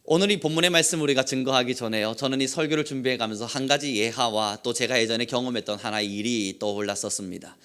오늘 이 본문의 말씀 우리가 증거하기 전에요, 저는 이 설교를 준비해 가면서 한 가지 예화와 또 제가 예전에 경험했던 하나의 일이 떠올랐었습니다.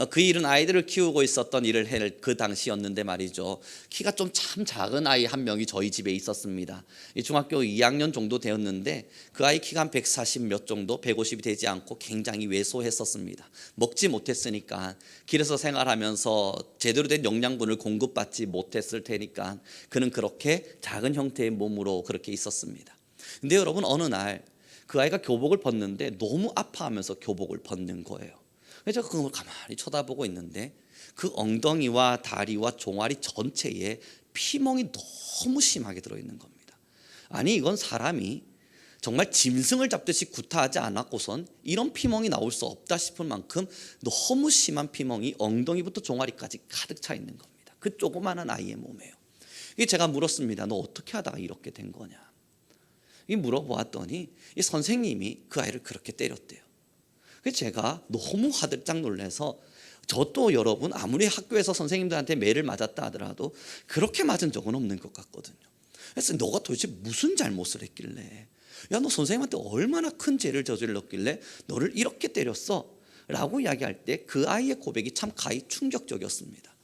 그 일은 아이들을 키우고 있었던 일을 할 그 당시였는데 말이죠, 키가 좀 참 작은 아이 한 명이 저희 집에 있었습니다. 이 중학교 2학년 정도 되었는데 그 아이 키가 한 140 몇 정도, 150이 되지 않고 굉장히 왜소했었습니다. 먹지 못했으니까, 길에서 생활하면서 제대로 된 영양분을 공급받지 못했을 테니까 그는 그렇게 작은 형태의 몸으로 그렇게 있었습니다. 근데 여러분, 어느 날 그 아이가 교복을 벗는데 너무 아파하면서 교복을 벗는 거예요. 그래서 제가 그걸 가만히 쳐다보고 있는데 그 엉덩이와 다리와 종아리 전체에 피멍이 너무 심하게 들어있는 겁니다. 아니, 이건 사람이 정말 짐승을 잡듯이 구타하지 않았고선 이런 피멍이 나올 수 없다 싶을 만큼 너무 심한 피멍이 엉덩이부터 종아리까지 가득 차 있는 겁니다. 그 조그마한 아이의 몸에요. 제가 물었습니다. 너 어떻게 하다가 이렇게 된 거냐? 물어보았더니 이 선생님이 그 아이를 그렇게 때렸대요. 그래서 제가 너무 화들짝 놀라서, 저 또 여러분 아무리 학교에서 선생님들한테 매를 맞았다 하더라도 그렇게 맞은 적은 없는 것 같거든요. 그래서 너가 도대체 무슨 잘못을 했길래, 야, 너 선생님한테 얼마나 큰 죄를 저질렀길래 너를 이렇게 때렸어? 라고 이야기할 때 그 아이의 고백이 참 가히 충격적이었습니다.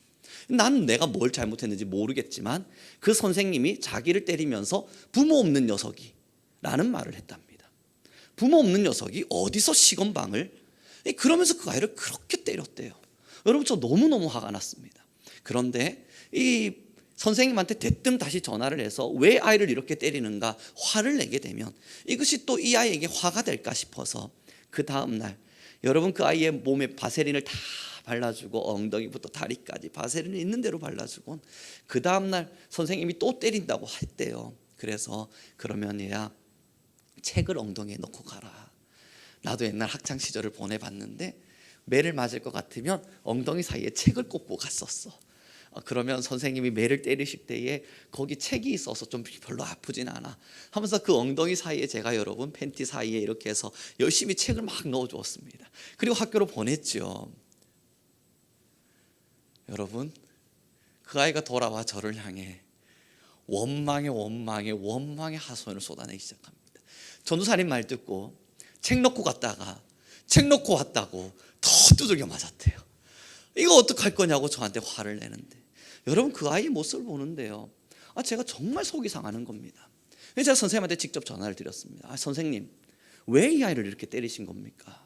난 내가 뭘 잘못했는지 모르겠지만 그 선생님이 자기를 때리면서 부모 없는 녀석이 라는 말을 했답니다. 부모 없는 녀석이 어디서 시건방을, 그러면서 그 아이를 그렇게 때렸대요. 여러분, 저 너무너무 화가 났습니다. 그런데 이 선생님한테 대뜸 다시 전화를 해서 왜 아이를 이렇게 때리는가 화를 내게 되면 이것이 또 이 아이에게 화가 될까 싶어서 그 다음날 여러분, 그 아이의 몸에 바세린을 다 발라주고 엉덩이부터 다리까지 바세린이 있는 대로 발라주고 그 다음날 선생님이 또 때린다고 했대요. 그래서 그러면 얘야, 책을 엉덩이에 넣고 가라. 나도 옛날 학창시절을 보내봤는데 매를 맞을 것 같으면 엉덩이 사이에 책을 꽂고 갔었어. 그러면 선생님이 매를 때리실 때에 거기 책이 있어서 좀 별로 아프진 않아 하면서 그 엉덩이 사이에 제가 여러분 팬티 사이에 이렇게 해서 열심히 책을 막 넣어주었습니다. 그리고 학교로 보냈죠. 여러분, 그 아이가 돌아와 저를 향해 원망의 하소연을 쏟아내기 시작합니다. 전도사님 말 듣고 책 놓고 갔다가 책 놓고 왔다고 더 두들겨 맞았대요. 이거 어떡할 거냐고 저한테 화를 내는데, 여러분, 그 아이의 모습을 보는데요, 제가 정말 속이 상하는 겁니다. 그래서 제가 선생님한테 직접 전화를 드렸습니다. 선생님, 왜 이 아이를 이렇게 때리신 겁니까?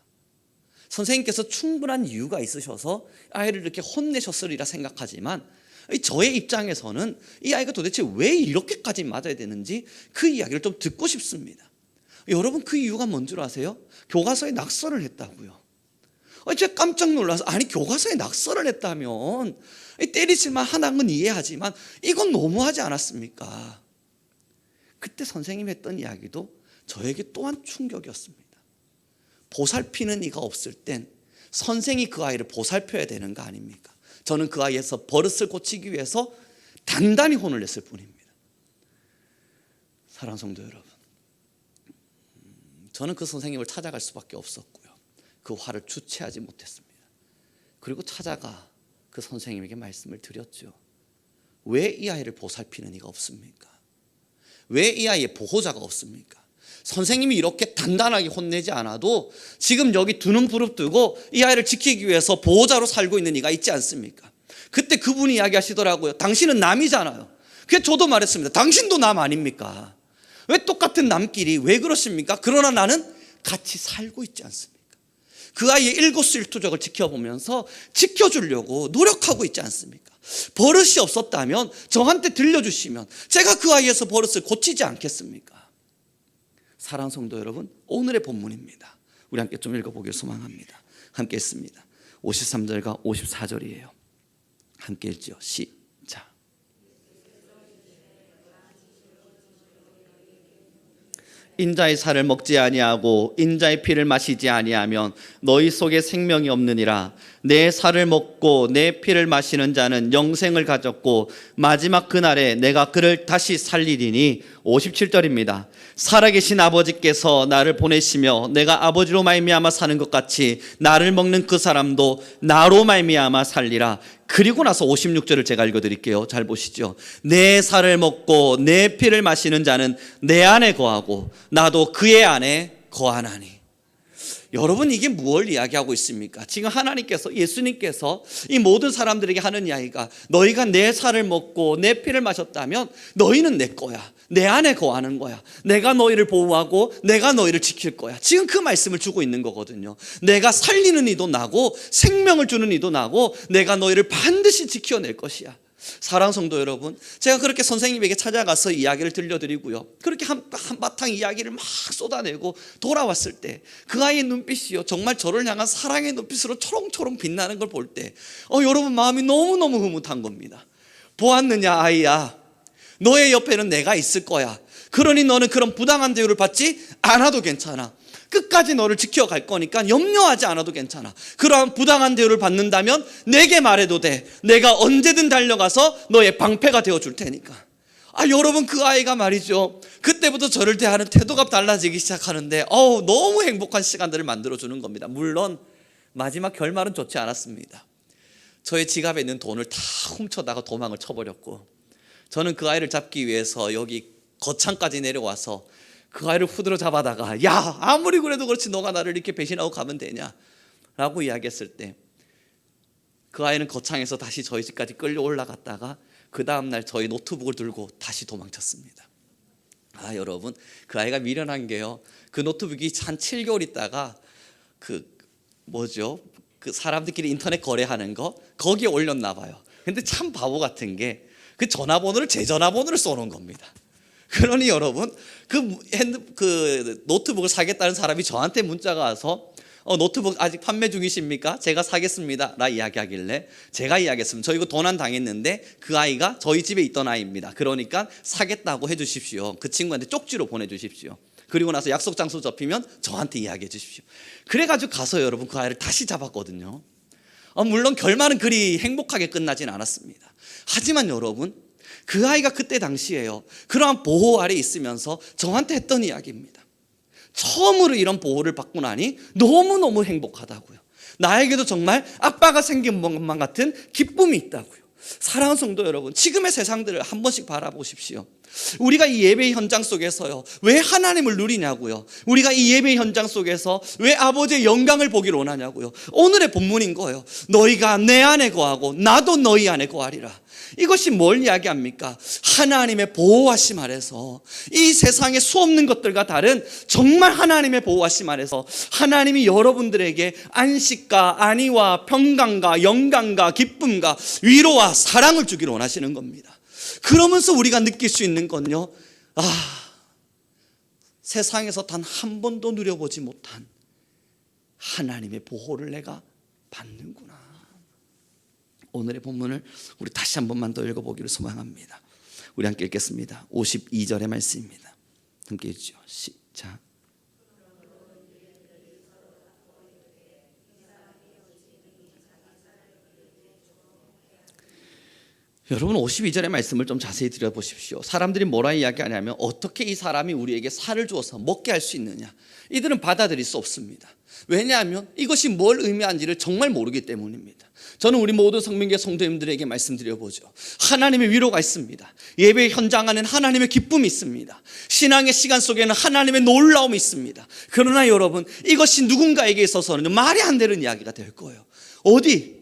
선생님께서 충분한 이유가 있으셔서 아이를 이렇게 혼내셨으리라 생각하지만 저의 입장에서는 이 아이가 도대체 왜 이렇게까지 맞아야 되는지 그 이야기를 좀 듣고 싶습니다. 여러분, 그 이유가 뭔 줄 아세요? 교과서에 낙서를 했다고요. 제가 깜짝 놀라서, 아니, 교과서에 낙서를 했다면 때리실만 하다는 건 이해하지만 이건 너무하지 않았습니까? 그때 선생님이 했던 이야기도 저에게 또한 충격이었습니다. 보살피는 이가 없을 땐 선생이 그 아이를 보살펴야 되는 거 아닙니까? 저는 그 아이에서 버릇을 고치기 위해서 단단히 혼을 냈을 뿐입니다. 사랑하는 성도 여러분, 저는 그 선생님을 찾아갈 수밖에 없었고요, 그 화를 주체하지 못했습니다. 그리고 찾아가 그 선생님에게 말씀을 드렸죠. 왜 이 아이를 보살피는 이가 없습니까? 왜 이 아이의 보호자가 없습니까? 선생님이 이렇게 단단하게 혼내지 않아도 지금 여기 두 눈 부릅뜨고 이 아이를 지키기 위해서 보호자로 살고 있는 이가 있지 않습니까? 그때 그분이 이야기하시더라고요. 당신은 남이잖아요. 그래서 저도 말했습니다. 당신도 남 아닙니까? 왜 똑같은 남끼리 왜 그러십니까? 그러나 나는 같이 살고 있지 않습니까? 그 아이의 일거수일투족을 지켜보면서 지켜주려고 노력하고 있지 않습니까? 버릇이 없었다면 저한테 들려주시면 제가 그 아이에서 버릇을 고치지 않겠습니까? 사랑하는 성도 여러분, 오늘의 본문입니다. 우리 함께 좀 읽어보길 소망합니다. 함께 읽습니다. 53절과 54절이에요. 함께 읽죠. 시작. 인자의 살을 먹지 아니하고 인자의 피를 마시지 아니하면 너희 속에 생명이 없느니라. 내 살을 먹고 내 피를 마시는 자는 영생을 가졌고 마지막 그날에 내가 그를 다시 살리리니. 57절입니다. 살아계신 아버지께서 나를 보내시며 내가 아버지로 말미암아 사는 것 같이 나를 먹는 그 사람도 나로 말미암아 살리라. 그리고 나서 56절을 제가 읽어드릴게요. 잘 보시죠. 내 살을 먹고 내 피를 마시는 자는 내 안에 거하고 나도 그의 안에 거하나니. 여러분, 이게 무엇을 이야기하고 있습니까? 지금 하나님께서, 예수님께서 이 모든 사람들에게 하는 이야기가, 너희가 내 살을 먹고 내 피를 마셨다면 너희는 내 거야, 내 안에 거하는 거야, 내가 너희를 보호하고 내가 너희를 지킬 거야. 지금 그 말씀을 주고 있는 거거든요. 내가 살리는 이도 나고 생명을 주는 이도 나고 내가 너희를 반드시 지켜낼 것이야. 사랑하는 성도 여러분, 제가 그렇게 선생님에게 찾아가서 이야기를 들려드리고요, 그렇게 한바탕 이야기를 막 쏟아내고 돌아왔을 때 그 아이의 눈빛이요, 정말 저를 향한 사랑의 눈빛으로 초롱초롱 빛나는 걸 볼 때 여러분, 마음이 너무너무 흐뭇한 겁니다. 보았느냐 아이야, 너의 옆에는 내가 있을 거야. 그러니 너는 그런 부당한 대우를 받지 않아도 괜찮아. 끝까지 너를 지켜갈 거니까 염려하지 않아도 괜찮아. 그러한 부당한 대우를 받는다면 내게 말해도 돼. 내가 언제든 달려가서 너의 방패가 되어줄 테니까. 여러분, 그 아이가 말이죠, 그때부터 저를 대하는 태도가 달라지기 시작하는데 너무 행복한 시간들을 만들어주는 겁니다. 물론 마지막 결말은 좋지 않았습니다. 저의 지갑에 있는 돈을 다 훔쳐다가 도망을 쳐버렸고, 저는 그 아이를 잡기 위해서 여기 거창까지 내려와서 그 아이를 후드로 잡아다가, 야, 아무리 그래도 그렇지 너가 나를 이렇게 배신하고 가면 되냐 라고 이야기했을 때, 그 아이는 거창에서 다시 저희 집까지 끌려 올라갔다가 그 다음날 저희 노트북을 들고 다시 도망쳤습니다. 여러분, 그 아이가 미련한 게요, 그 노트북이 한 7개월 있다가 그 사람들끼리 인터넷 거래하는 거 거기에 올렸나 봐요. 근데 참 바보 같은 게 그 전화번호를 제 전화번호를 써놓은 겁니다. 그러니 여러분, 그 노트북을 사겠다는 사람이 저한테 문자가 와서 노트북 아직 판매 중이십니까? 제가 사겠습니다 라 이야기하길래 제가 이야기했습니다. 저 이거 도난 당했는데 그 아이가 저희 집에 있던 아이입니다. 그러니까 사겠다고 해주십시오. 그 친구한테 쪽지로 보내주십시오. 그리고 나서 약속 장소 잡히면 저한테 이야기해 주십시오. 그래가지고 가서 여러분, 그 아이를 다시 잡았거든요. 물론 결말은 그리 행복하게 끝나진 않았습니다. 하지만 여러분, 그 아이가 그때 당시에요, 그러한 보호 아래 있으면서 저한테 했던 이야기입니다. 처음으로 이런 보호를 받고 나니 너무너무 행복하다고요. 나에게도 정말 아빠가 생긴 것만 같은 기쁨이 있다고요. 사랑하는 성도 여러분, 지금의 세상들을 한 번씩 바라보십시오. 우리가 이 예배 현장 속에서요, 왜 하나님을 누리냐고요. 우리가 이 예배 현장 속에서 왜 아버지의 영광을 보기를 원하냐고요. 오늘의 본문인 거예요. 너희가 내 안에 거하고 나도 너희 안에 거하리라. 이것이 뭘 이야기합니까? 하나님의 보호하심 아래서, 이 세상의 수없는 것들과 다른 정말 하나님의 보호하심 아래서 하나님이 여러분들에게 안식과 안위와 평강과 영광과 기쁨과 위로와 사랑을 주기를 원하시는 겁니다. 그러면서 우리가 느낄 수 있는 건요, 세상에서 단 한 번도 누려보지 못한 하나님의 보호를 내가 받는구나. 오늘의 본문을 우리 다시 한 번만 더 읽어보기를 소망합니다. 우리 함께 읽겠습니다. 52절의 말씀입니다. 함께 읽죠. 시작. 여러분, 52절의 말씀을 좀 자세히 들여보십시오. 사람들이 뭐라 이야기하냐면, 어떻게 이 사람이 우리에게 살을 주어서 먹게 할 수 있느냐. 이들은 받아들일 수 없습니다. 왜냐하면 이것이 뭘 의미하는지를 정말 모르기 때문입니다. 저는 우리 모든 성민교회 성도님들에게 말씀드려보죠. 하나님의 위로가 있습니다. 예배 현장 안에는 하나님의 기쁨이 있습니다. 신앙의 시간 속에는 하나님의 놀라움이 있습니다. 그러나 여러분, 이것이 누군가에게 있어서는 말이 안 되는 이야기가 될 거예요. 어디?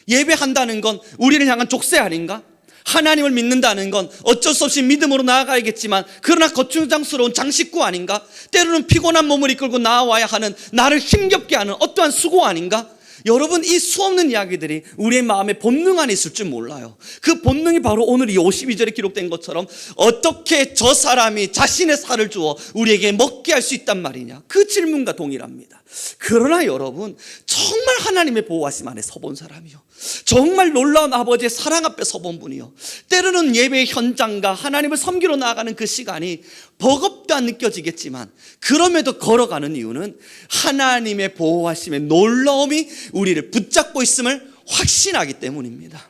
예배한다는 건 우리를 향한 족쇄 아닌가? 하나님을 믿는다는 건 어쩔 수 없이 믿음으로 나아가야겠지만, 그러나 거추장스러운 장식구 아닌가? 때로는 피곤한 몸을 이끌고 나와야 하는, 나를 힘겹게 하는 어떠한 수고 아닌가? 여러분, 이 수없는 이야기들이 우리의 마음에 본능 안에 있을 줄 몰라요. 그 본능이 바로 오늘 이 52절에 기록된 것처럼, 어떻게 저 사람이 자신의 살을 주어 우리에게 먹게 할 수 있단 말이냐, 그 질문과 동일합니다. 그러나 여러분, 정말 하나님의 보호하심 안에 서본 사람이요, 정말 놀라운 아버지의 사랑 앞에 서본 분이요, 때로는 예배의 현장과 하나님을 섬기러 나아가는 그 시간이 버겁다 느껴지겠지만, 그럼에도 걸어가는 이유는 하나님의 보호하심의 놀라움이 우리를 붙잡고 있음을 확신하기 때문입니다.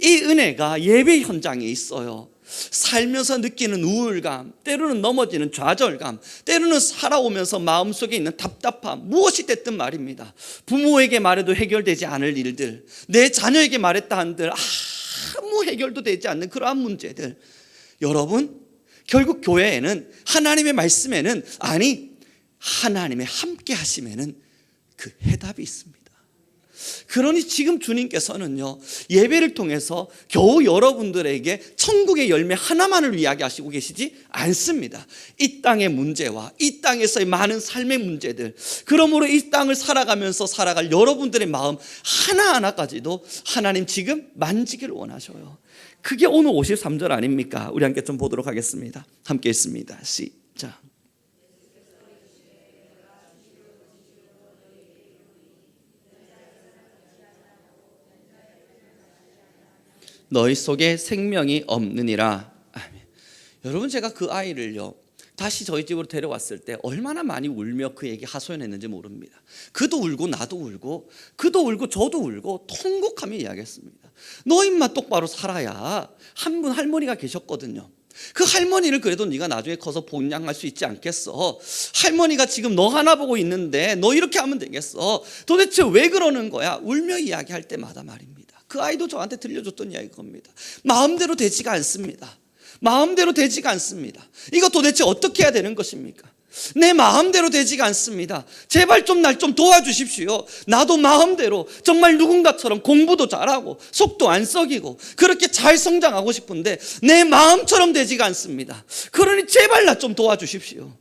이 은혜가 예배 현장에 있어요. 살면서 느끼는 우울감, 때로는 넘어지는 좌절감, 때로는 살아오면서 마음속에 있는 답답함, 무엇이 됐든 말입니다. 부모에게 말해도 해결되지 않을 일들, 내 자녀에게 말했다 한들 아무 해결도 되지 않는 그러한 문제들. 여러분, 결국 교회에는, 하나님의 말씀에는, 아니 하나님의 함께 하심에는 그 해답이 있습니다. 그러니 지금 주님께서는요, 예배를 통해서 겨우 여러분들에게 천국의 열매 하나만을 이야기하시고 계시지 않습니다. 이 땅의 문제와 이 땅에서의 많은 삶의 문제들, 그러므로 이 땅을 살아가면서 살아갈 여러분들의 마음 하나하나까지도 하나님 지금 만지기를 원하셔요. 그게 오늘 53절 아닙니까? 우리 함께 좀 보도록 하겠습니다. 함께 읽습니다. 시작. 너희 속에 생명이 없느니라. 아멘. 여러분, 제가 그 아이를요 다시 저희 집으로 데려왔을 때 얼마나 많이 울며 그에게 하소연했는지 모릅니다. 그도 울고 나도 울고, 그도 울고 저도 울고 통곡하며 이야기했습니다. 너 임마 똑바로 살아야. 한 분 할머니가 계셨거든요. 그 할머니를 그래도 네가 나중에 커서 본향할 수 있지 않겠어? 할머니가 지금 너 하나 보고 있는데 너 이렇게 하면 되겠어? 도대체 왜 그러는 거야? 울며 이야기할 때마다 말입니다. 그 아이도 저한테 들려줬던 이야기일 겁니다. 마음대로 되지가 않습니다. 마음대로 되지가 않습니다. 이거 도대체 어떻게 해야 되는 것입니까? 내 마음대로 되지가 않습니다. 제발 좀 날 좀 도와주십시오. 나도 마음대로 정말 누군가처럼 공부도 잘하고 속도 안 썩이고 그렇게 잘 성장하고 싶은데 내 마음처럼 되지가 않습니다. 그러니 제발 나 좀 도와주십시오.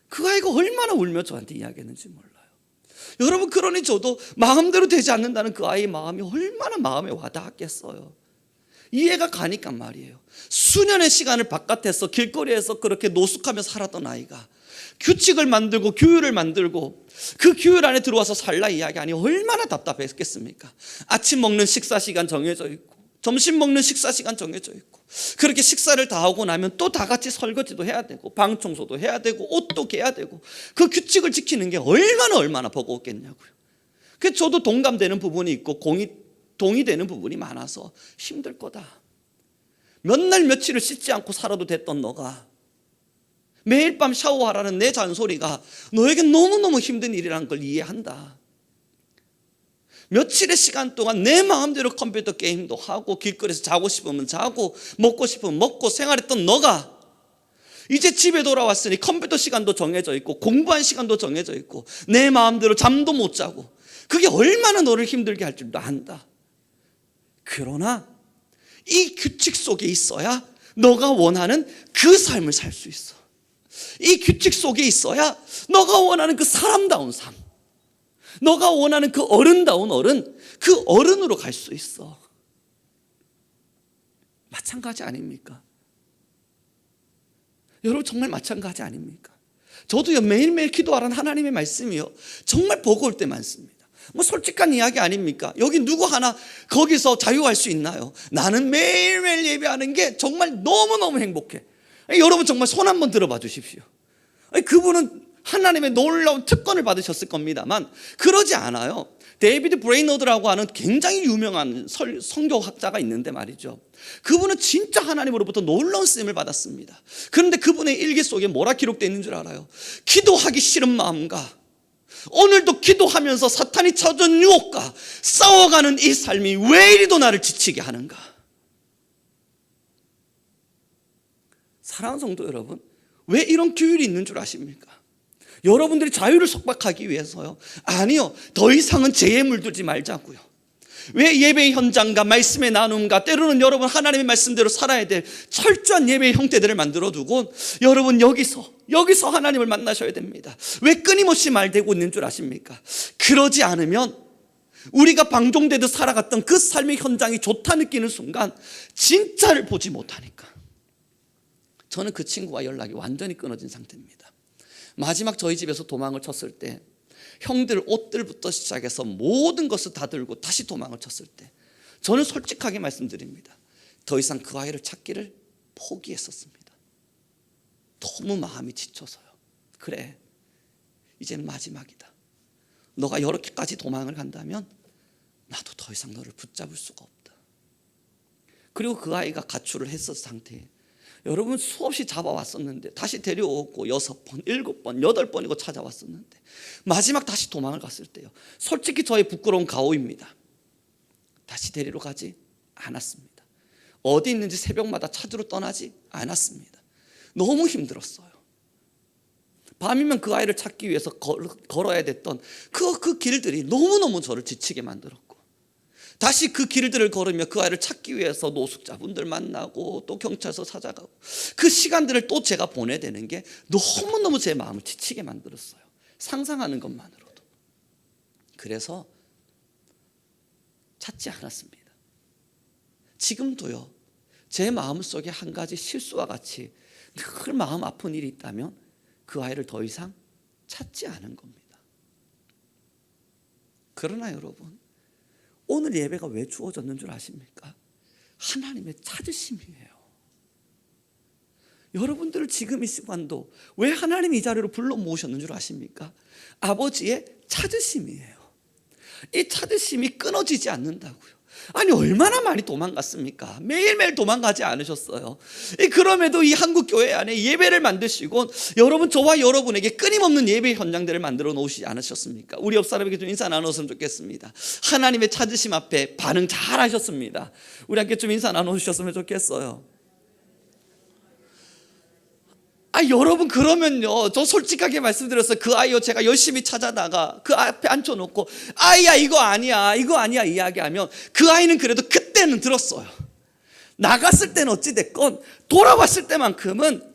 그 아이가 얼마나 울며 저한테 이야기했는지 몰라요. 여러분, 그러니 저도 마음대로 되지 않는다는 그 아이의 마음이 얼마나 마음에 와닿았겠어요. 이해가 가니까 말이에요. 수년의 시간을 바깥에서 길거리에서 그렇게 노숙하며 살았던 아이가 규칙을 만들고 규율을 만들고 그 규율 안에 들어와서 살라 이야기하니 얼마나 답답했겠습니까? 아침 먹는 식사 시간 정해져 있고 점심 먹는 식사 시간 정해져 있고 그렇게 식사를 다 하고 나면 또 다 같이 설거지도 해야 되고 방 청소도 해야 되고 옷도 개야 되고 그 규칙을 지키는 게 얼마나 버거웠겠냐고요. 그래서 저도 동감되는 부분이 있고 동의되는 부분이 많아서 힘들 거다. 몇 날 며칠을 씻지 않고 살아도 됐던 너가 매일 밤 샤워하라는 내 잔소리가 너에겐 너무너무 힘든 일이라는 걸 이해한다. 며칠의 시간 동안 내 마음대로 컴퓨터 게임도 하고 길거리에서 자고 싶으면 자고 먹고 싶으면 먹고 생활했던 너가 이제 집에 돌아왔으니 컴퓨터 시간도 정해져 있고 공부한 시간도 정해져 있고 내 마음대로 잠도 못 자고 그게 얼마나 너를 힘들게 할 줄도 안다. 그러나 이 규칙 속에 있어야 너가 원하는 그 삶을 살 수 있어. 이 규칙 속에 있어야 너가 원하는 그 사람다운 삶, 너가 원하는 그 어른다운 어른, 그 어른으로 갈 수 있어. 마찬가지 아닙니까? 여러분, 정말 마찬가지 아닙니까? 저도요, 매일매일 기도하라는 하나님의 말씀이요, 정말 버거울 때 많습니다. 뭐 솔직한 이야기 아닙니까? 여기 누구 하나 거기서 자유할 수 있나요? 나는 매일매일 예배하는 게 정말 너무너무 행복해. 여러분, 정말 손 한번 들어봐 주십시오. 그분은 하나님의 놀라운 특권을 받으셨을 겁니다만 그러지 않아요. 데이비드 브레이너드라고 하는 굉장히 유명한 성경학자가 있는데 말이죠, 그분은 진짜 하나님으로부터 놀라운 쓰임을 받았습니다. 그런데 그분의 일기 속에 뭐라 기록되어 있는 줄 알아요? 기도하기 싫은 마음과 오늘도 기도하면서 사탄이 찾아온 유혹과 싸워가는 이 삶이 왜 이리도 나를 지치게 하는가. 사랑하는 성도 여러분, 왜 이런 규율이 있는 줄 아십니까? 여러분들이 자유를 속박하기 위해서요? 아니요, 더 이상은 죄에 물들지 말자고요. 왜 예배의 현장과 말씀의 나눔과 때로는 여러분 하나님의 말씀대로 살아야 될 철저한 예배의 형태들을 만들어두고 여러분 여기서 하나님을 만나셔야 됩니다. 왜 끊임없이 말되고 있는 줄 아십니까? 그러지 않으면 우리가 방종되듯 살아갔던 그 삶의 현장이 좋다 느끼는 순간 진짜를 보지 못하니까. 저는 그 친구와 연락이 완전히 끊어진 상태입니다. 마지막 저희 집에서 도망을 쳤을 때 형들 옷들부터 시작해서 모든 것을 다 들고 다시 도망을 쳤을 때 저는 솔직하게 말씀드립니다. 더 이상 그 아이를 찾기를 포기했었습니다. 너무 마음이 지쳐서요. 그래, 이젠 마지막이다. 너가 이렇게까지 도망을 간다면 나도 더 이상 너를 붙잡을 수가 없다. 그리고 그 아이가 가출을 했었 상태에 여러분 수없이 잡아왔었는데 다시 데려오고 6번, 7번, 8번이고 찾아왔었는데 마지막 다시 도망을 갔을 때요, 솔직히 저의 부끄러운 가오입니다. 다시 데리러 가지 않았습니다. 어디 있는지 새벽마다 찾으러 떠나지 않았습니다. 너무 힘들었어요. 밤이면 그 아이를 찾기 위해서 걸어야 됐던 그 길들이 너무너무 저를 지치게 만들었고, 다시 그 길들을 걸으며 그 아이를 찾기 위해서 노숙자분들 만나고 또 경찰서 찾아가고 그 시간들을 또 제가 보내야 되는 게 너무너무 제 마음을 지치게 만들었어요. 상상하는 것만으로도. 그래서 찾지 않았습니다. 지금도요, 제 마음속에 한 가지 실수와 같이 늘 마음 아픈 일이 있다면 그 아이를 더 이상 찾지 않은 겁니다. 그러나 여러분, 오늘 예배가 왜 주어졌는 줄 아십니까? 하나님의 찾으심이에요. 여러분들을 지금 이 시간도 왜 하나님이 이 자리로 불러 모으셨는 줄 아십니까? 아버지의 찾으심이에요. 이 찾으심이 끊어지지 않는다고요. 아니 얼마나 많이 도망갔습니까? 매일매일 도망가지 않으셨어요. 그럼에도 이 한국교회 안에 예배를 만드시고 여러분, 저와 여러분에게 끊임없는 예배 현장들을 만들어 놓으시지 않으셨습니까? 우리 옆 사람에게 좀 인사 나눴으면 좋겠습니다. 하나님의 찾으심 앞에 반응 잘 하셨습니다. 우리 함께 좀 인사 나눠주셨으면 좋겠어요. 여러분, 그러면요, 저 솔직하게 말씀드렸어요. 그 아이요, 제가 열심히 찾아다가 그 앞에 앉혀놓고 아이야 이거 아니야 이야기하면 그 아이는 그래도 그때는 들었어요. 나갔을 때는 어찌됐건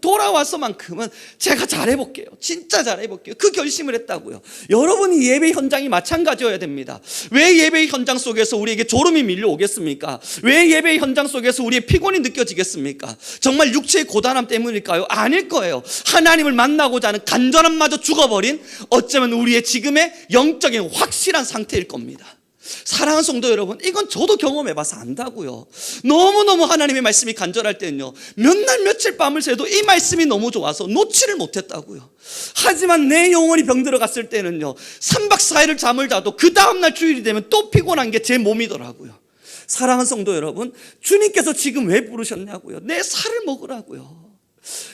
돌아와서만큼은 제가 잘해볼게요. 진짜 잘해볼게요. 그 결심을 했다고요. 여러분이 예배 현장이 마찬가지여야 됩니다. 왜 예배 현장 속에서 우리에게 졸음이 밀려오겠습니까? 왜 예배 현장 속에서 우리의 피곤이 느껴지겠습니까? 정말 육체의 고단함 때문일까요? 아닐 거예요. 하나님을 만나고자 하는 간절함마저 죽어버린, 어쩌면 우리의 지금의 영적인 확실한 상태일 겁니다. 사랑하는 성도 여러분, 이건 저도 경험해봐서 안다고요. 너무너무 하나님의 말씀이 간절할 때는요, 몇 날 며칠 밤을 새도 이 말씀이 너무 좋아서 놓지를 못했다고요. 하지만 내 영혼이 병들어 갔을 때는요, 3박 4일을 잠을 자도 그 다음날 주일이 되면 또 피곤한 게 제 몸이더라고요. 사랑하는 성도 여러분, 주님께서 지금 왜 부르셨냐고요? 내 살을 먹으라고요.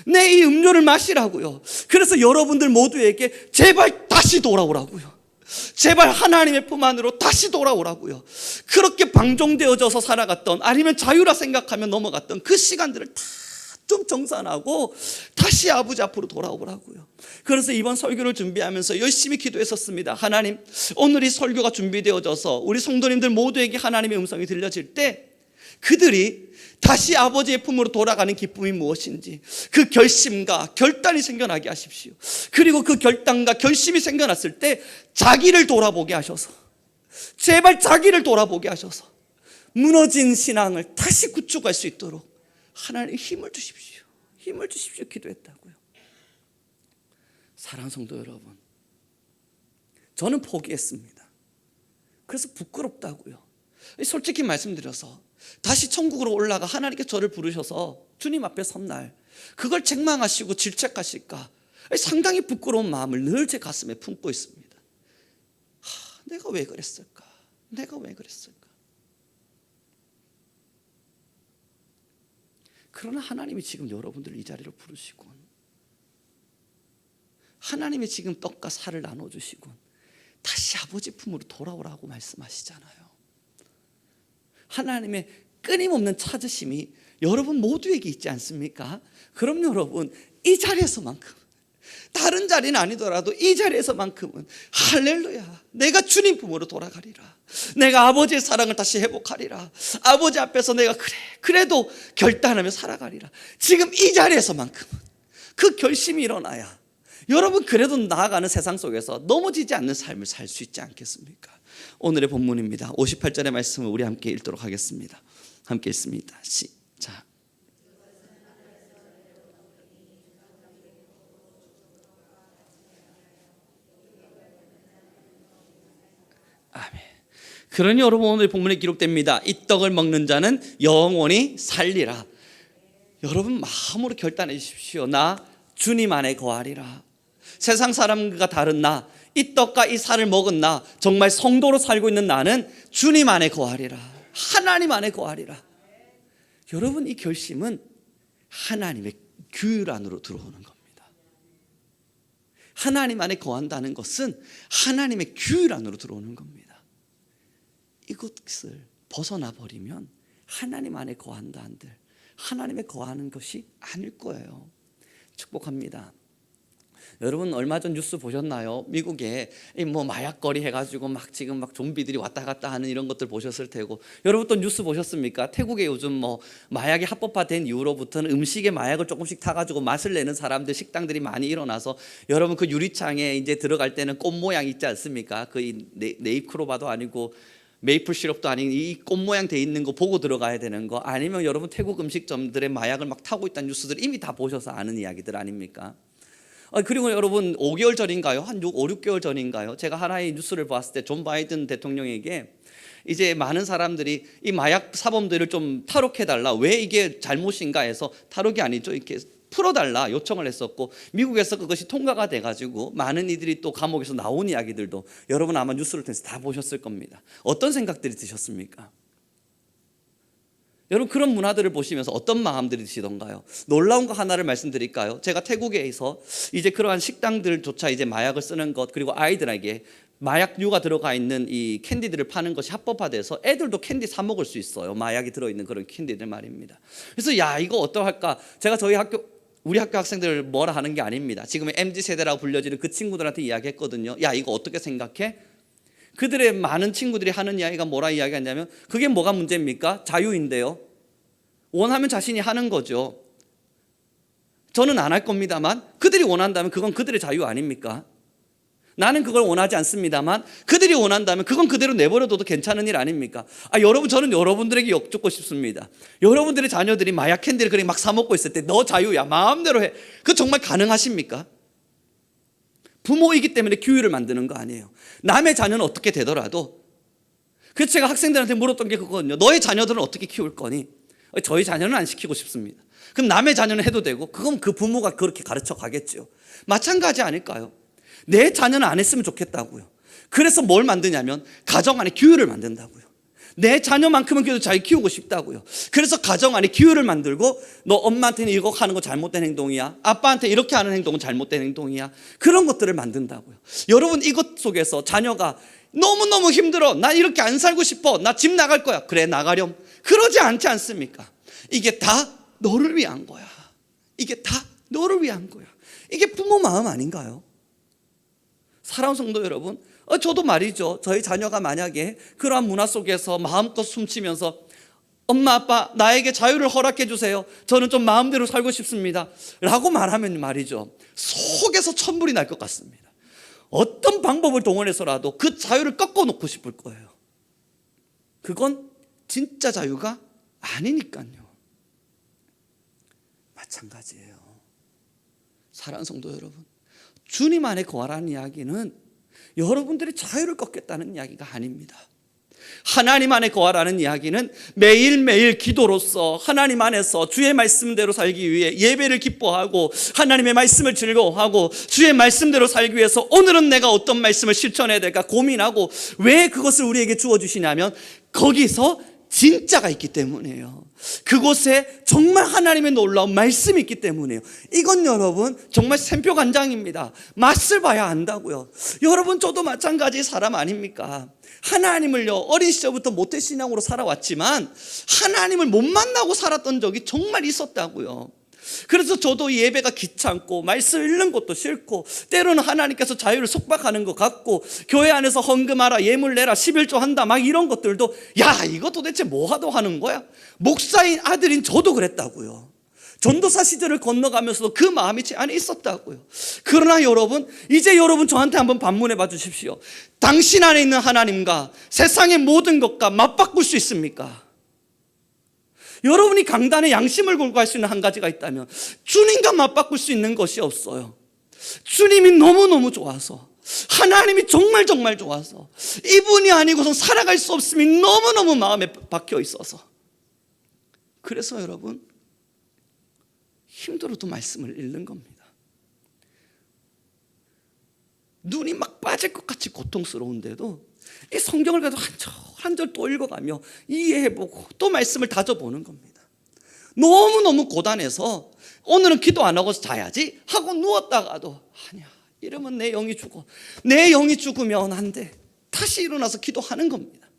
내 이 음료를 마시라고요. 그래서 여러분들 모두에게 제발 다시 돌아오라고요. 제발 하나님의 품 안으로 다시 돌아오라고요. 그렇게 방종되어져서 살아갔던, 아니면 자유라 생각하며 넘어갔던 그 시간들을 다 좀 정산하고 다시 아버지 앞으로 돌아오라고요. 그래서 이번 설교를 준비하면서 열심히 기도했었습니다. 하나님, 오늘 이 설교가 준비되어져서 우리 성도님들 모두에게 하나님의 음성이 들려질 때 그들이 다시 아버지의 품으로 돌아가는 기쁨이 무엇인지 그 결심과 결단이 생겨나게 하십시오. 그리고 그 결단과 결심이 생겨났을 때 자기를 돌아보게 하셔서, 제발 자기를 돌아보게 하셔서 무너진 신앙을 다시 구축할 수 있도록 하나님 힘을 주십시오. 힘을 주십시오 기도했다고요. 사랑하는 성도 여러분, 저는 포기했습니다. 그래서 부끄럽다고요. 솔직히 말씀드려서 다시 천국으로 올라가 하나님께 저를 부르셔서 주님 앞에 선 날 그걸 책망하시고 질책하실까 상당히 부끄러운 마음을 늘 제 가슴에 품고 있습니다. 내가 왜 그랬을까? 그러나 하나님이 지금 여러분들을 이 자리로 부르시고, 하나님이 지금 떡과 살을 나눠주시고 다시 아버지 품으로 돌아오라고 말씀하시잖아요. 하나님의 끊임없는 찾으심이 여러분 모두에게 있지 않습니까? 그럼 여러분, 이 자리에서만큼, 다른 자리는 아니더라도 이 자리에서만큼은 할렐루야, 내가 주님 품으로 돌아가리라, 내가 아버지의 사랑을 다시 회복하리라, 아버지 앞에서 내가 그래도 결단하며 살아가리라, 지금 이 자리에서만큼은 그 결심이 일어나야 여러분 그래도 나아가는 세상 속에서 넘어지지 않는 삶을 살 수 있지 않겠습니까? 오늘의 본문입니다. 58절의 말씀을 우리 함께 읽도록 하겠습니다. 함께 읽습니다. 시작. 아멘. 그러니 여러분, 오늘 본문에 기록됩니다. 이 떡을 먹는 자는 영원히 살리라. 여러분 마음으로 결단해 주십시오. 나 주님 안에 거하리라. 세상 사람과 다른 나, 이 떡과 이 살을 먹은 나, 정말 성도로 살고 있는 나는 주님 안에 거하리라. 하나님 안에 거하리라. 여러분, 이 결심은 하나님의 규율 안으로 들어오는 겁니다. 하나님 안에 거한다는 것은 하나님의 규율 안으로 들어오는 겁니다. 이것을 벗어나 버리면 하나님 안에 거한다 한들 하나님에 거하는 것이 아닐 거예요. 축복합니다. 여러분, 얼마 전 뉴스 보셨나요? 미국에 뭐 마약거리 해가지고 지금 막 좀비들이 왔다 갔다 하는 이런 것들 보셨을 테고, 여러분 또 뉴스 보셨습니까? 태국에 요즘 뭐 마약이 합법화된 이후로부터는 음식에 마약을 조금씩 타가지고 맛을 내는 사람들, 식당들이 많이 일어나서, 여러분 그 유리창에 이제 들어갈 때는 꽃 모양 있지 않습니까? 그 네잎크로바도 아니고 메이플 시럽도 아닌 이 꽃 모양 돼 있는 거 보고 들어가야 되는 거, 아니면 여러분 태국 음식점들의 마약을 막 타고 있다는 뉴스들 이미 다 보셔서 아는 이야기들 아닙니까? 그리고 여러분 5개월 전인가요? 한 5, 6개월 전인가요? 제가 하나의 뉴스를 봤을 때 존 바이든 대통령에게 이제 많은 사람들이 이 마약 사범들을 좀 탈옥해달라, 왜 이게 잘못인가 해서, 탈옥이 아니죠, 이렇게 풀어달라 요청을 했었고, 미국에서 그것이 통과가 돼가지고 많은 이들이 또 감옥에서 나온 이야기들도 여러분 아마 뉴스를 통해서 다 보셨을 겁니다. 어떤 생각들이 드셨습니까? 여러분, 그런 문화들을 보시면서 어떤 마음들이 드시던가요? 놀라운 거 하나를 말씀드릴까요? 제가 태국에서 이제 그러한 식당들조차 이제 마약을 쓰는 것, 그리고 아이들에게 마약류가 들어가 있는 이 캔디들을 파는 것이 합법화돼서 애들도 캔디 사 먹을 수 있어요. 마약이 들어있는 그런 캔디들 말입니다. 그래서 야, 이거 어떡할까? 제가 우리 학교 학생들을 뭐라 하는 게 아닙니다. 지금 MZ세대라고 불려지는 그 친구들한테 이야기했거든요. 야, 이거 어떻게 생각해? 그들의 많은 친구들이 하는 이야기가 뭐라 이야기하냐면, 그게 뭐가 문제입니까? 자유인데요. 원하면 자신이 하는 거죠. 저는 안 할 겁니다만 그들이 원한다면 그건 그들의 자유 아닙니까? 나는 그걸 원하지 않습니다만 그들이 원한다면 그건 그대로 내버려둬도 괜찮은 일 아닙니까? 여러분, 저는 여러분들에게 여쭙고 싶습니다. 여러분들의 자녀들이 마약 캔디를 그렇게 막 사 먹고 있을 때 너 자유야, 마음대로 해, 그거 정말 가능하십니까? 부모이기 때문에 규율을 만드는 거 아니에요. 남의 자녀는 어떻게 되더라도. 그래서 제가 학생들한테 물었던 게 그거거든요. 너의 자녀들은 어떻게 키울 거니? 저희 자녀는 안 시키고 싶습니다. 그럼 남의 자녀는 해도 되고, 그건 그 부모가 그렇게 가르쳐 가겠죠. 마찬가지 아닐까요? 내 자녀는 안 했으면 좋겠다고요. 그래서 뭘 만드냐면 가정 안에 규율을 만든다고요. 내 자녀만큼은 그래도 잘 키우고 싶다고요. 그래서 가정 안에 규율을 만들고, 너 엄마한테는 이거 하는 거 잘못된 행동이야, 아빠한테 이렇게 하는 행동은 잘못된 행동이야, 그런 것들을 만든다고요. 여러분, 이것 속에서 자녀가 너무너무 힘들어, 난 이렇게 안 살고 싶어, 나 집 나갈 거야, 그래 나가렴, 그러지 않지 않습니까? 이게 다 너를 위한 거야. 이게 다 너를 위한 거야. 이게 부모 마음 아닌가요? 사랑하는 성도 여러분, 저도 말이죠, 저희 자녀가 만약에 그러한 문화 속에서 마음껏 숨치면서 엄마 아빠 나에게 자유를 허락해 주세요, 저는 좀 마음대로 살고 싶습니다 라고 말하면 말이죠, 속에서 천불이 날 것 같습니다. 어떤 방법을 동원해서라도 그 자유를 꺾어놓고 싶을 거예요. 그건 진짜 자유가 아니니까요. 마찬가지예요. 사랑하는 성도 여러분, 주님 안에 거하라는 이야기는 여러분들이 자유를 꺾겠다는 이야기가 아닙니다. 하나님 안에 거하라는 이야기는 매일매일 기도로서 하나님 안에서 주의 말씀대로 살기 위해 예배를 기뻐하고 하나님의 말씀을 즐거워하고 주의 말씀대로 살기 위해서 오늘은 내가 어떤 말씀을 실천해야 될까 고민하고, 왜 그것을 우리에게 주어주시냐면 거기서 진짜가 있기 때문이에요. 그곳에 정말 하나님의 놀라운 말씀이 있기 때문이에요. 이건 여러분 정말 샘표 간장입니다. 맛을 봐야 안다고요. 여러분, 저도 마찬가지 사람 아닙니까? 하나님을요, 어린 시절부터 모태신앙으로 살아왔지만 하나님을 못 만나고 살았던 적이 정말 있었다고요. 그래서 저도 예배가 귀찮고 말씀 읽는 것도 싫고, 때로는 하나님께서 자유를 속박하는 것 같고, 교회 안에서 헌금하라, 예물 내라, 11조 한다 막 이런 것들도, 야, 이거 도대체 뭐 하도 하는 거야? 목사인 아들인 저도 그랬다고요. 전도사 시절을 건너가면서도 그 마음이 제 안에 있었다고요. 그러나 여러분, 이제 여러분 저한테 한번 반문해 봐 주십시오. 당신 안에 있는 하나님과 세상의 모든 것과 맞바꿀 수 있습니까? 여러분이 강단에 양심을 걸고 할 수 있는 한 가지가 있다면 주님과 맞바꿀 수 있는 것이 없어요. 주님이 너무너무 좋아서, 하나님이 정말 정말 좋아서, 이분이 아니고선 살아갈 수 없음이 너무너무 마음에 박혀 있어서, 그래서 여러분 힘들어도 말씀을 읽는 겁니다. 눈이 막 빠질 것 같이 고통스러운데도 이 성경을 가지고 한 절 한 절 또 읽어가며 이해해보고 또 말씀을 다져보는 겁니다. 너무너무 고단해서 오늘은 기도 안 하고 자야지 하고 누웠다가도 아니야, 이러면 내 영이 죽어. 내 영이 죽으면 안 돼. 다시 일어나서 기도하는 겁니다.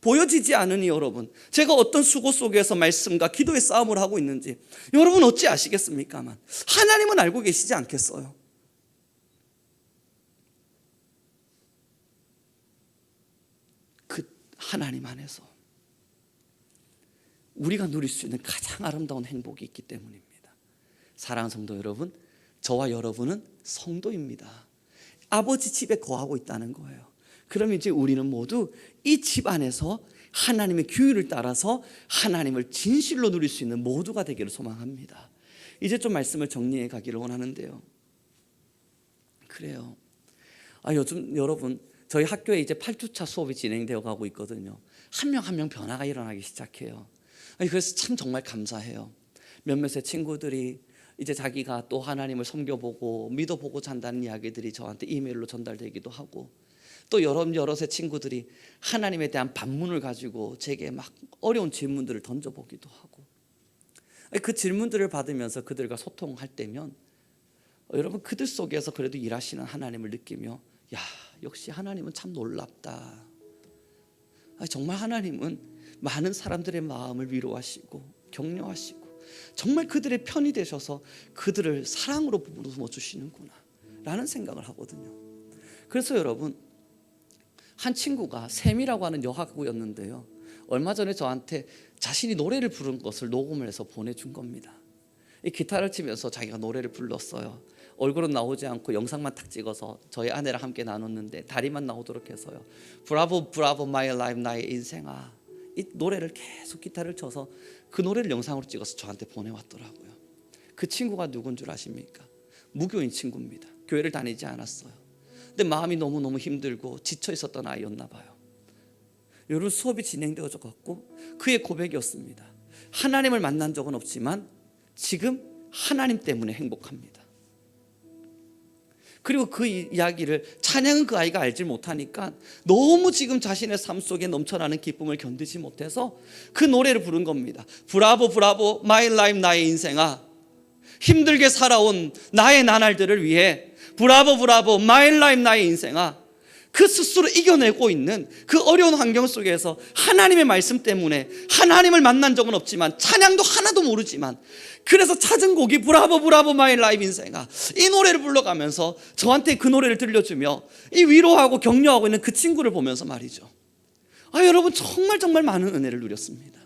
보여지지 않으니 여러분, 제가 어떤 수고 속에서 말씀과 기도의 싸움을 하고 있는지 여러분 어찌 아시겠습니까만, 하나님은 알고 계시지 않겠어요? 그 하나님 안에서 우리가 누릴 수 있는 가장 아름다운 행복이 있기 때문입니다. 사랑하는 성도 여러분, 저와 여러분은 성도입니다. 아버지 집에 거하고 있다는 거예요. 그럼 이제 우리는 모두 이 집 안에서 하나님의 규율을 따라서 하나님을 진실로 누릴 수 있는 모두가 되기를 소망합니다. 이제 좀 말씀을 정리해 가기를 원하는데요. 그래요. 요즘 여러분, 저희 학교에 이제 8주차 수업이 진행되어 가고 있거든요. 한 명 한 명 변화가 일어나기 시작해요. 그래서 참 정말 감사해요. 몇몇의 친구들이 이제 자기가 또 하나님을 섬겨보고 믿어보고 잔다는 이야기들이 저한테 이메일로 전달되기도 하고, 또 여럿의 친구들이 하나님에 대한 반문을 가지고 제게 막 어려운 질문들을 던져보기도 하고, 그 질문들을 받으면서 그들과 소통할 때면 여러분, 그들 속에서 그래도 일하시는 하나님을 느끼며, 야, 역시 하나님은 참 놀랍다. 정말 하나님은 많은 사람들의 마음을 위로하시고 격려하시고 정말 그들의 편이 되셔서 그들을 사랑으로 부어주시는구나 라는 생각을 하거든요. 그래서 여러분, 한 친구가 샘이라고 하는 여학우였는데요, 얼마 전에 저한테 자신이 노래를 부른 것을 녹음을 해서 보내준 겁니다. 이 기타를 치면서 자기가 노래를 불렀어요. 얼굴은 나오지 않고 영상만 딱 찍어서 저희 아내랑 함께 나눴는데 다리만 나오도록 해서요, 브라보 브라보 마이 라이프, 나의 인생아, 이 노래를 계속 기타를 쳐서 그 노래를 영상으로 찍어서 저한테 보내왔더라고요. 그 친구가 누군 줄 아십니까? 무교인 친구입니다. 교회를 다니지 않았어요. 근데 마음이 너무너무 힘들고 지쳐 있었던 아이였나 봐요. 여러분, 수업이 진행되어져 갖고 그의 고백이었습니다. 하나님을 만난 적은 없지만 지금 하나님 때문에 행복합니다. 그리고 그 이야기를, 찬양은 그 아이가 알지 못하니까 너무 지금 자신의 삶 속에 넘쳐나는 기쁨을 견디지 못해서 그 노래를 부른 겁니다. 브라보 브라보 마이 라이프, 나의 인생아, 힘들게 살아온 나의 나날들을 위해 브라보 브라보 마이 라이프, 나의 인생아. 그 스스로 이겨내고 있는 그 어려운 환경 속에서 하나님의 말씀 때문에 하나님을 만난 적은 없지만 찬양도 하나도 모르지만 그래서 찾은 곡이 브라보 브라보 마이 라이프 인생아, 이 노래를 불러가면서 저한테 그 노래를 들려주며 이 위로하고 격려하고 있는 그 친구를 보면서 말이죠, 여러분, 정말 정말 많은 은혜를 누렸습니다.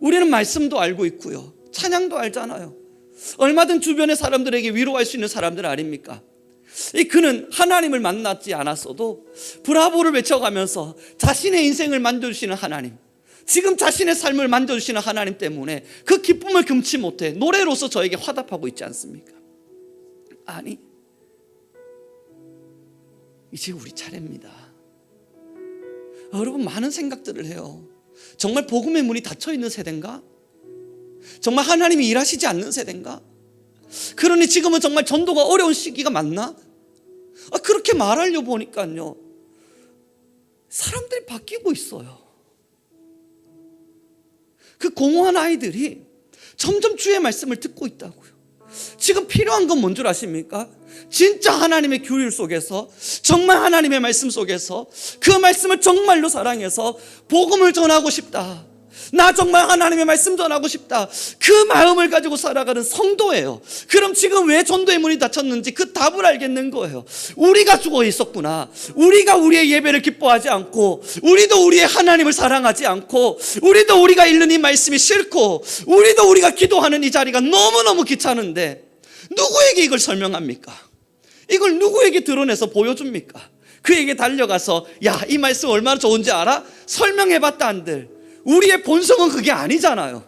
우리는 말씀도 알고 있고요, 찬양도 알잖아요. 얼마든 주변의 사람들에게 위로할 수 있는 사람들 아닙니까? 그는 하나님을 만났지 않았어도 브라보를 외쳐가면서 자신의 인생을 만져주시는 하나님, 지금 자신의 삶을 만져주시는 하나님 때문에 그 기쁨을 금치 못해 노래로서 저에게 화답하고 있지 않습니까? 아니, 이제 우리 차례입니다. 여러분, 많은 생각들을 해요. 정말 복음의 문이 닫혀있는 세대인가? 정말 하나님이 일하시지 않는 세대인가? 그러니 지금은 정말 전도가 어려운 시기가 맞나? 그렇게 말하려 보니까요, 사람들이 바뀌고 있어요. 그 공허한 아이들이 점점 주의 말씀을 듣고 있다고요. 지금 필요한 건 뭔 줄 아십니까? 진짜 하나님의 규율 속에서, 정말 하나님의 말씀 속에서 그 말씀을 정말로 사랑해서 복음을 전하고 싶다, 나 정말 하나님의 말씀 전하고 싶다, 그 마음을 가지고 살아가는 성도예요. 그럼 지금 왜 전도의 문이 닫혔는지 그 답을 알겠는 거예요. 우리가 죽어 있었구나. 우리가 우리의 예배를 기뻐하지 않고, 우리도 우리의 하나님을 사랑하지 않고, 우리도 우리가 읽는 이 말씀이 싫고, 우리도 우리가 기도하는 이 자리가 너무너무 귀찮은데 누구에게 이걸 설명합니까? 이걸 누구에게 드러내서 보여줍니까? 그에게 달려가서 야, 이 말씀 얼마나 좋은지 알아? 설명해봤다 한들 우리의 본성은 그게 아니잖아요.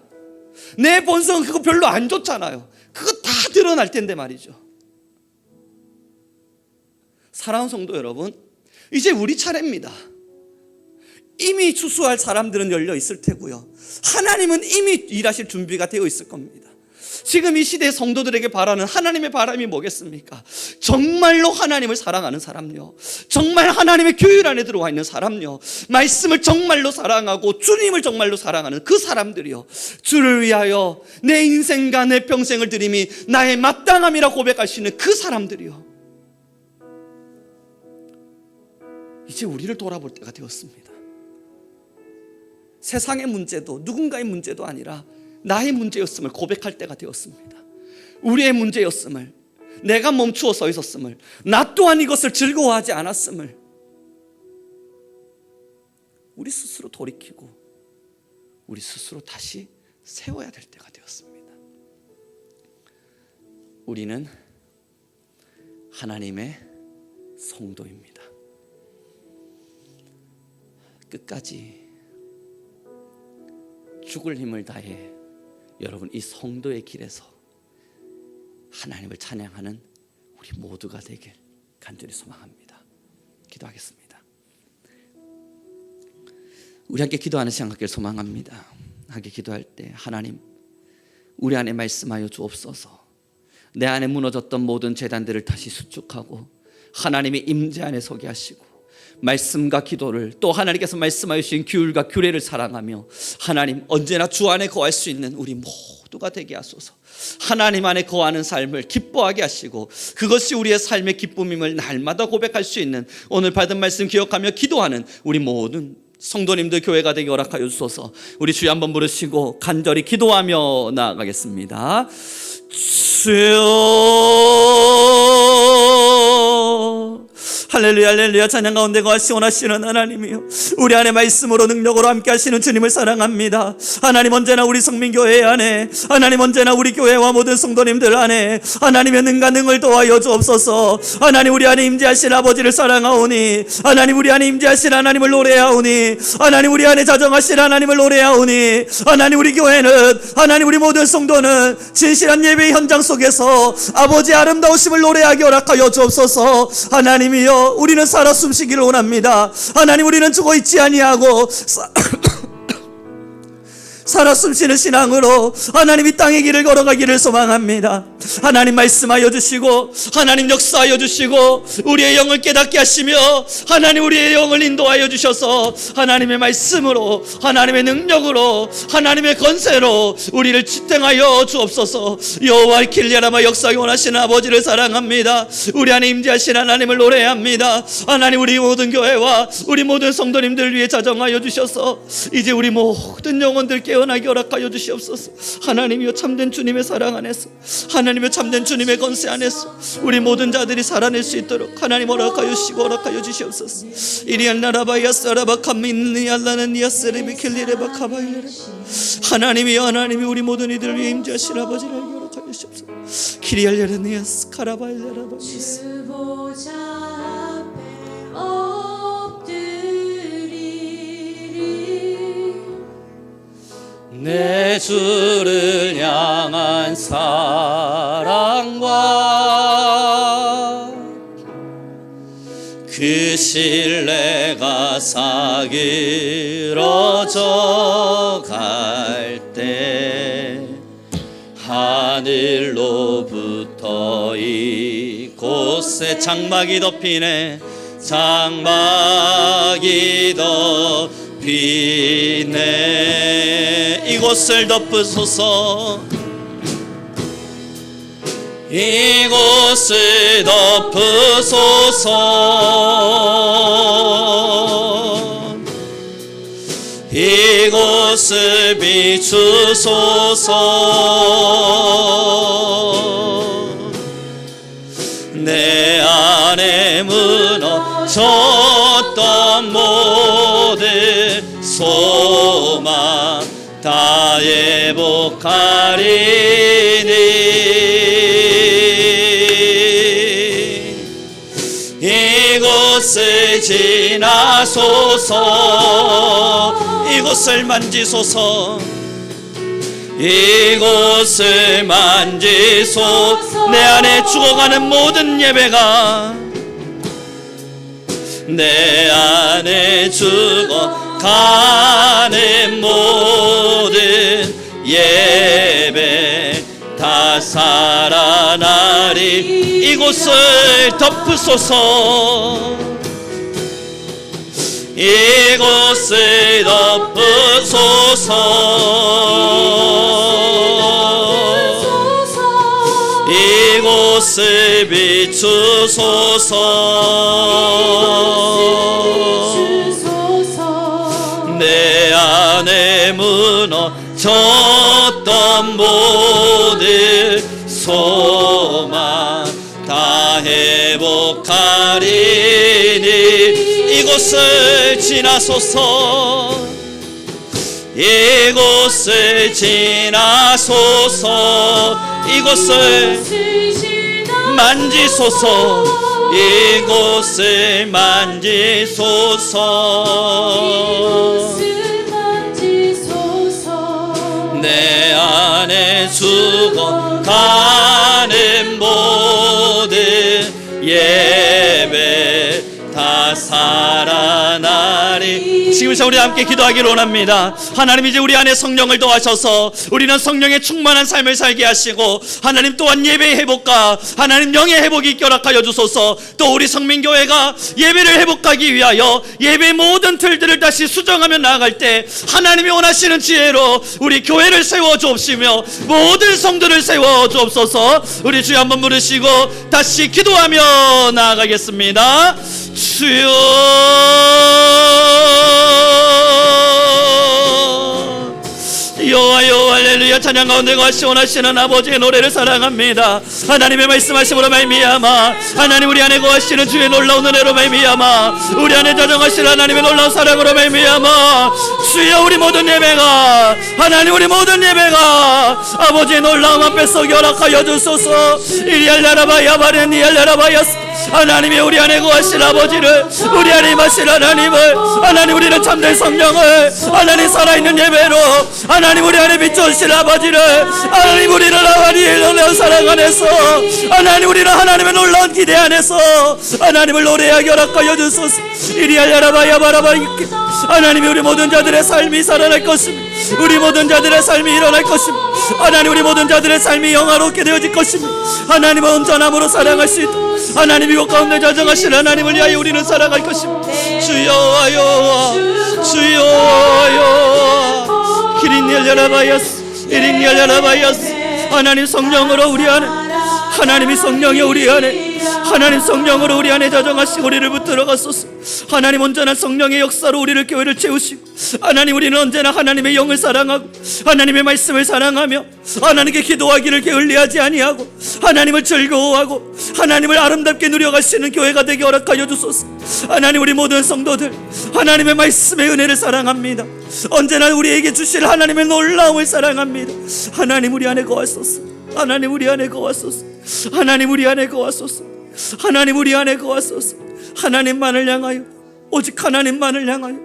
내 본성은 그거 별로 안 좋잖아요. 그거 다 드러날 텐데 말이죠. 사랑하는 성도 여러분, 이제 우리 차례입니다. 이미 추수할 사람들은 열려 있을 테고요, 하나님은 이미 일하실 준비가 되어 있을 겁니다. 지금 이 시대의 성도들에게 바라는 하나님의 바람이 뭐겠습니까? 정말로 하나님을 사랑하는 사람요, 정말 하나님의 교율 안에 들어와 있는 사람요, 말씀을 정말로 사랑하고 주님을 정말로 사랑하는 그 사람들이요, 주를 위하여 내 인생과 내 평생을 드림이 나의 마땅함이라 고백할 수 있는 그 사람들이요. 이제 우리를 돌아볼 때가 되었습니다. 세상의 문제도 누군가의 문제도 아니라 나의 문제였음을 고백할 때가 되었습니다. 우리의 문제였음을, 내가 멈추어 서 있었음을, 나 또한 이것을 즐거워하지 않았음을 우리 스스로 돌이키고 우리 스스로 다시 세워야 될 때가 되었습니다. 우리는 하나님의 성도입니다. 끝까지 죽을 힘을 다해 여러분 이 성도의 길에서 하나님을 찬양하는 우리 모두가 되길 간절히 소망합니다. 기도하겠습니다. 우리 함께 기도하는 시간 갖기를 소망합니다. 함께 기도할 때 하나님, 우리 안에 말씀하여 주옵소서. 내 안에 무너졌던 모든 재단들을 다시 수축하고 하나님의 임재 안에 서게 하시고, 말씀과 기도를, 또 하나님께서 말씀하여 주신 규율과 규례를 사랑하며 하나님 언제나 주 안에 거할 수 있는 우리 모두가 되게 하소서. 하나님 안에 거하는 삶을 기뻐하게 하시고 그것이 우리의 삶의 기쁨임을 날마다 고백할 수 있는 오늘 받은 말씀 기억하며 기도하는 우리 모든 성도님들 교회가 되게 허락하여 주소서. 우리 주여 한번 부르시고 간절히 기도하며 나아가겠습니다. 주여, 할렐루야 할렐루야. 찬양 가운데 거하시 원하시는 하나님이요, 우리 안에 말씀으로 능력으로 함께 하시는 주님을 사랑합니다. 하나님 언제나 우리 성민교회 안에, 하나님 언제나 우리 교회와 모든 성도님들 안에 하나님의 능과 능을 도와여 주옵소서. 하나님 우리 안에 임재하신 아버지를 사랑하오니, 하나님 우리 안에 임재하신 하나님을 노래하오니, 하나님 우리 안에 자정하신 하나님을 노래하오니, 하나님 우리 교회는, 하나님 우리 모든 성도는 진실한 예배의 현장 속에서 아버지의 아름다우심을 노래하게 허락하여 주옵소서. 하나님이여, 우리는 살아 숨쉬기를 원합니다. 하나님 우리는 죽어 있지 아니하고 살아 숨쉬는 신앙으로 하나님 이 땅의 길을 걸어가기를 소망합니다. 하나님 말씀하여 주시고 하나님 역사하여 주시고 우리의 영을 깨닫게 하시며 하나님 우리의 영을 인도하여 주셔서 하나님의 말씀으로, 하나님의 능력으로, 하나님의 권세로 우리를 지탱하여 주옵소서. 여호와의 길리아라마 역사하기 원하시는 아버지를 사랑합니다. 우리 안에 임재하신 하나님을 노래합니다. 하나님 우리 모든 교회와 우리 모든 성도님들 위해 자정하여 주셔서 이제 우리 모든 영혼들 깨어나게 허락하여 주시옵소서. 하나님이여, 참된 주님의 사랑 안에서, 하나님의 참된 주님의 권세 안에서 우리 모든 자들이 살아낼 수 있도록 하나님 허락하여 주시고 허락하여 주시옵소서. 이리안나라바야사라바 카민니알라는니아스레비 킬리레바 카바일레. 하나님이여, 하나님이 우리 모든 이들 위해 임재하신 아버지를 허락하여 주시옵소서. 키리알레르니아스 카라바일레라바야스. 내 주를 향한 사랑과 그 신뢰가 사그러져 갈 때 하늘로부터 이곳에 장막이 덮이네, 장막이 덮이네. 이곳을 덮으소서. 이곳을 덮으소서. 이곳을 비추소서. 내 안에 무너졌던 모든 소망 다 회복하리니 이곳을 지나소서. 이곳을 만지소서. 이곳을 만지소서. 내 안에 죽어가는 모든 예배가, 내 안에 죽어가는 모든 예배 다 다 살아나리. 이곳을 덮으소서. 이곳을 덮으소서. 이곳을 비추소서. 내 안에 무너졌던 모든 소망 다 회복하리니. 이곳을 지나소서. 이곳을 지나소서. 이곳을 만지소서. 이곳을 만지소서. 내 안에 죽어가는 모든 예배 다 살아나리. 지금 우리 함께 기도하기를 원합니다. 하나님, 이제 우리 안에 성령을 더하셔서 우리는 성령의 충만한 삶을 살게 하시고, 하나님 또한 예배의 회복과 하나님 영의 회복이 있게 허락하여 주소서. 또 우리 성민교회가 예배를 회복하기 위하여 예배의 모든 틀들을 다시 수정하며 나아갈 때 하나님이 원하시는 지혜로 우리 교회를 세워 주옵시며 모든 성도를 세워 주옵소서. 우리 주여 한번 부르시고 다시 기도하며 나아가겠습니다. 주여, 여호와 할렐루야. 찬양 가운데 거하시 원하시는 아버지의 노래를 사랑합니다. 하나님의 말씀하심으로 말미암아 하나님 우리 안에 거하시는 주의 놀라운 은혜로 말미암아 우리 안에 자정하시는 하나님의 놀라운 사랑으로 말미암아 주여, 우리 모든 예배가 하나님, 우리 모든 예배가 아버지의 놀라움 앞에 서게 허락하여 주소서. 이리알라라바야 바렌니알라라바야. 하나님이 우리 안에 거하신 아버지를, 우리 안에 임하신 하나님을, 하나님 우리는 참된 성령을, 하나님 살아있는 예배로, 하나님 우리 안에 비춰주신 아버지를, 하나님 우리는 하나님의 놀라운 사랑 안에서, 하나님 우리는 하나님의 놀라운 기대 안에서 하나님을 노래하게 허락하여 주소서. 이리알라라바야 바라바. 하나님이 우리 모든 자들의 삶이 살아날 것입니다. 우리 모든 자들의 삶이 일어날 것입니다. 하나님 우리 모든 자들의 삶이 영화롭게 되어질 것입니다. 하나님은 온전함으로 사랑할 수 있다. 하나님 이곳 가운데 자정하신 하나님을 위하여 우리는 살아갈 것입니다. 주여, 주여, 기린 열려라바야스, 이린 열려라바야스. 하나님 성령으로 우리 안에, 하나님이 성령이 우리 안에, 하나님 성령으로 우리 안에 자정하시고 우리를 붙들어가소서. 하나님 온전한 성령의 역사로 우리를, 교회를 채우시고, 하나님 우리는 언제나 하나님의 영을 사랑하고 하나님의 말씀을 사랑하며 하나님께 기도하기를 게을리하지 아니하고 하나님을 즐거워하고 하나님을 아름답게 누려가시는 교회가 되게 허락하여 주소서. 하나님 우리 모든 성도들 하나님의 말씀의 은혜를 사랑합니다. 언제나 우리에게 주실 하나님의 놀라움을 사랑합니다. 하나님 우리 안에 거하소서. 하나님 우리 안에 거하소서. 하나님 우리 안에 거하소서. 하나님 우리 안에 거하소서. 하나님만을 향하여, 오직 하나님만을 향하여,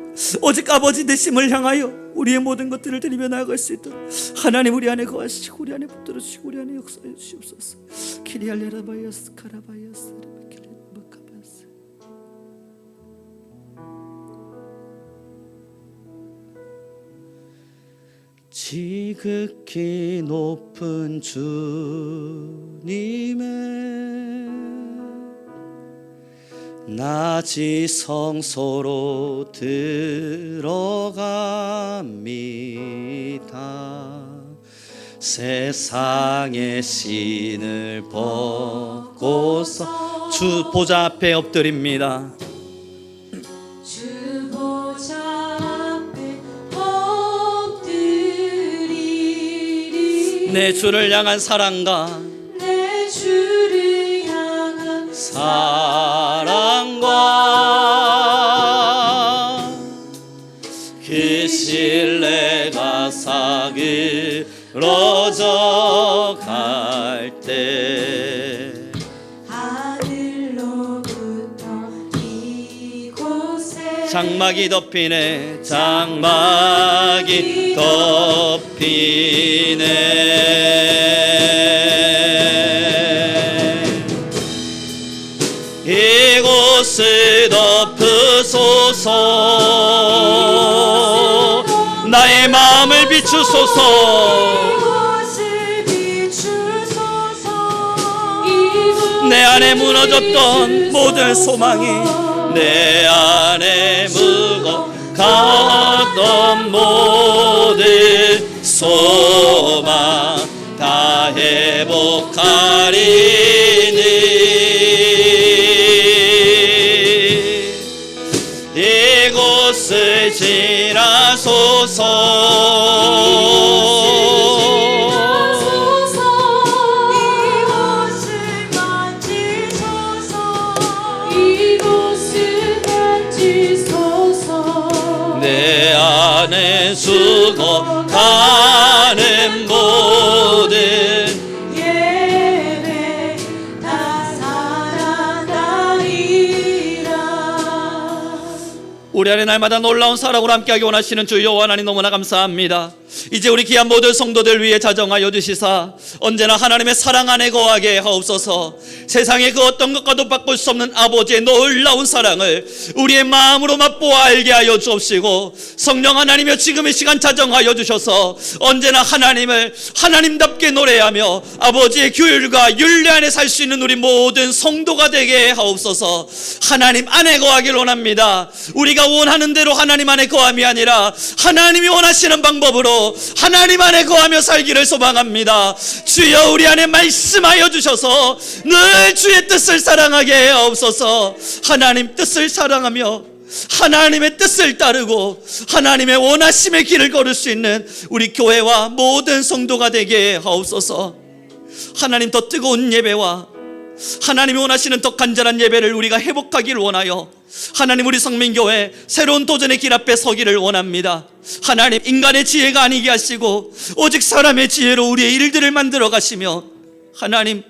오직 아버지 되심을 향하여 우리의 모든 것들을 드리며 나아갈 수 있도록 하나님 우리 안에 거하시고 우리 안에 붙들어 주시고 우리 안에 역사해 주시옵소서. 키리알레라바야스 카라바야스 라바킬레바카바스. 지극히 높은 주님의 낮이 성소로 들어갑니다. 세상의 신을 벗고서 주 보좌 앞에 엎드립니다. 주 보좌 앞에 엎드리리. 내 주를 향한 사랑과 내 주를 향한 사랑과 그 신뢰가 사그러져 갈 때 하늘로부터 이곳에 장막이 덮이네. 장막이 덮이네. 이곳을 덮으소서. 나의 마음을 비추소서. 이곳을 비추소서. 안에 무너졌던 모든 소망이 내 안에 묵어갔던 모든 소망 다 회복하리니 이곳을 지나소서 내 안에 죽어가는 모든 예배 다 살아나리라. 우리 안에 날마다 놀라운 사랑으로 함께하기 원하시는 주 여호와 하나님 너무나 감사합니다. 이제 우리 귀한 모든 성도들 위해 자정하여 주시사 언제나 하나님의 사랑 안에 거하게 하옵소서. 세상의 그 어떤 것과도 바꿀 수 없는 아버지의 놀라운 사랑을 우리의 마음으로 맛보아 알게 하여 주옵시고, 성령 하나님여 지금 이 시간 자정하여 주셔서 언제나 하나님을 하나님답게 노래하며 아버지의 규율과 율례 안에 살 수 있는 우리 모든 성도가 되게 하옵소서. 하나님 안에 거하길 원합니다. 우리가 원하는 대로 하나님 안에 거함이 아니라 하나님이 원하시는 방법으로 하나님 안에 거하며 살기를 소망합니다. 주여 우리 안에 말씀하여 주셔서 늘 주의 뜻을 사랑하게 하옵소서. 하나님 뜻을 사랑하며 하나님의 뜻을 따르고 하나님의 원하심의 길을 걸을 수 있는 우리 교회와 모든 성도가 되게 하옵소서. 하나님 더 뜨거운 예배와 하나님이 원하시는 더 간절한 예배를 우리가 회복하기를 원하여 하나님 우리 성민교회 새로운 도전의 길 앞에 서기를 원합니다. 하나님 인간의 지혜가 아니게 하시고 오직 사람의 지혜로 우리의 일들을 만들어 가시며 하나님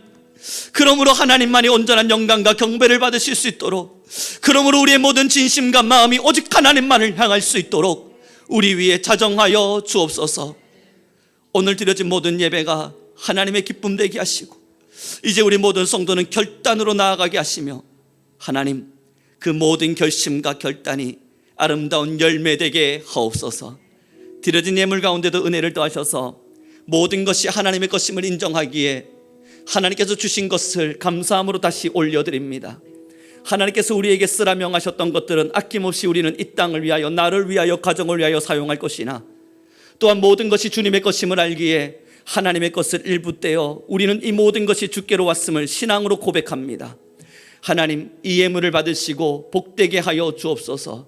그러므로 하나님만이 온전한 영광과 경배를 받으실 수 있도록, 그러므로 우리의 모든 진심과 마음이 오직 하나님만을 향할 수 있도록 우리 위에 자정하여 주옵소서. 오늘 드려진 모든 예배가 하나님의 기쁨 되게 하시고 이제 우리 모든 성도는 결단으로 나아가게 하시며 하나님 그 모든 결심과 결단이 아름다운 열매 되게 하옵소서. 드려진 예물 가운데도 은혜를 더하셔서 모든 것이 하나님의 것임을 인정하기에 하나님께서 주신 것을 감사함으로 다시 올려드립니다. 하나님께서 우리에게 쓰라 명하셨던 것들은 아낌없이 우리는 이 땅을 위하여, 나를 위하여, 가정을 위하여 사용할 것이나 또한 모든 것이 주님의 것임을 알기에 하나님의 것을 일부 떼어 우리는 이 모든 것이 주께로 왔음을 신앙으로 고백합니다. 하나님 이 예물을 받으시고 복되게 하여 주옵소서.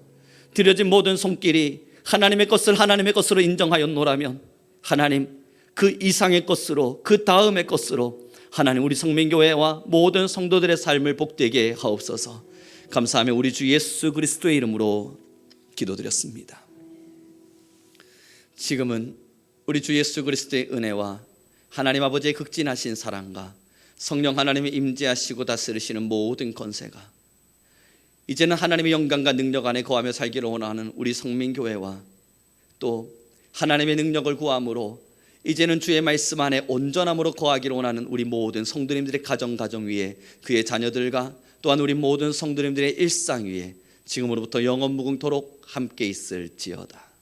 드려진 모든 손길이 하나님의 것을 하나님의 것으로 인정하였노라면 하나님 그 이상의 것으로, 그 다음의 것으로 하나님 우리 성민교회와 모든 성도들의 삶을 복되게 하옵소서. 감사하며 우리 주 예수 그리스도의 이름으로 기도드렸습니다. 지금은 우리 주 예수 그리스도의 은혜와 하나님 아버지의 극진하신 사랑과 성령 하나님이 임재하시고 다스리시는 모든 권세가 이제는 하나님의 영광과 능력 안에 거하며 살기를 원하는 우리 성민교회와 또 하나님의 능력을 구함으로 이제는 주의 말씀 안에 온전함으로 거하기를 원하는 우리 모든 성도님들의 가정 위에, 그의 자녀들과 또한 우리 모든 성도님들의 일상 위에 지금으로부터 영원 무궁토록 함께 있을지어다.